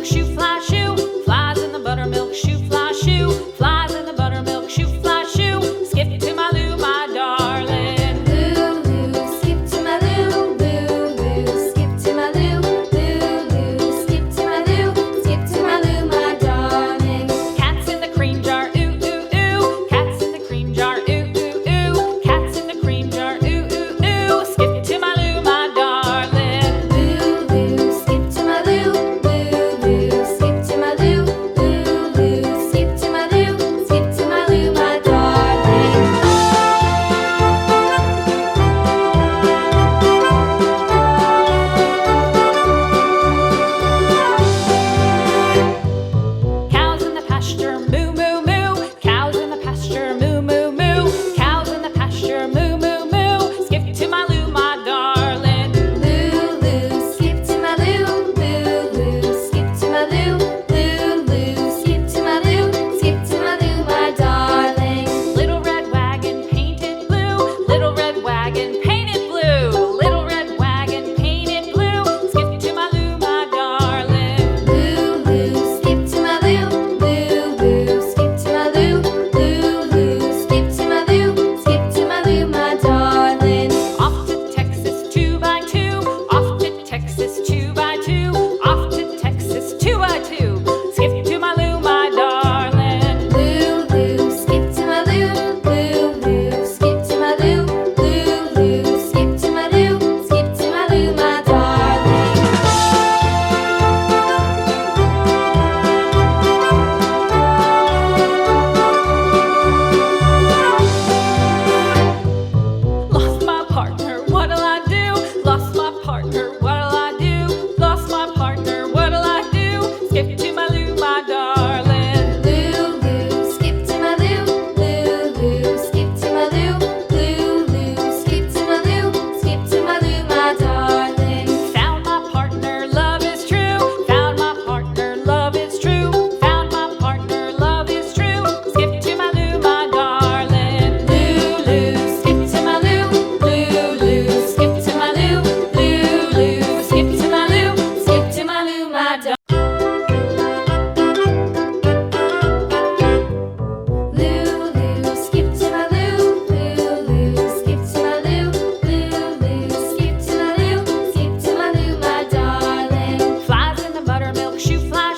buttermilk shoe fly shoe. Flies in the buttermilk shoe fly shoe. Flies in the buttermilk shoe fly shoe. Skip to my Lou, my darling. Lou, skip to my Lou, Lou, skip to my Lou, Lou, skip to my Lou, skip to my Lou, my darling. Cats in the cream jar, ooh, ooh, ooh. Cats in the cream jar, ooh, ooh, ooh. Cats in the cream jar, ooh, ooh, ooh. Skip to my Lou, my darling. Lou, skip to my Lou, Lou, skip to my Lou, Lou, skip to my Lou, skip to my Lou, my darling. Cows in the pasture, moo, moo, moo. Cows in the pasture, moo, moo, moo. Cows in the pasture, moo, moo, moo. Skip to my Lou, my darling. Lou, skip to my Lou, Lou, skip to my Lou, Lou, skip to my Lou, skip to my Lou, my darling. Little red wagon painted blue. Little red wagon painted blue. Little red wagon painted blue. Skip to my Lou, my darling. Lou, skip to my Lou, Lou, skip to my Lou, Lou, skip to my Lou, skip to my Lou, my darling. Off to Texas 2x2. Off to Texas 2x2. Off to Texas 2x2. Skip to my Lou, my darling. Lou, skip to my Lou, Lou, skip to my Lou, Lou, skip to my Lou, skip to my Lou, my darling. Lost my partner, what'll I do? Lost my partner, what'll I do? Lost my partner, what'll I do? Skip to my Lou, my darling. Lou, skip to my Lou, Lou, skip to my Lou, Lou, skip to my Lou, skip to my Lou, my darling. Found my partner, love is true. Found my partner, love is true. Found my partner, love is true. Skip to my Lou, my darling. Lou, skip to my Lou, Lou, skip to my Lou, Lou, skip to my Lou, skip to my Lou, my darling. Lou, skip to my Lou, skip to my Lou, skip to my Lou, skip to my Lou, my darling. Flies in the buttermilk shoe fly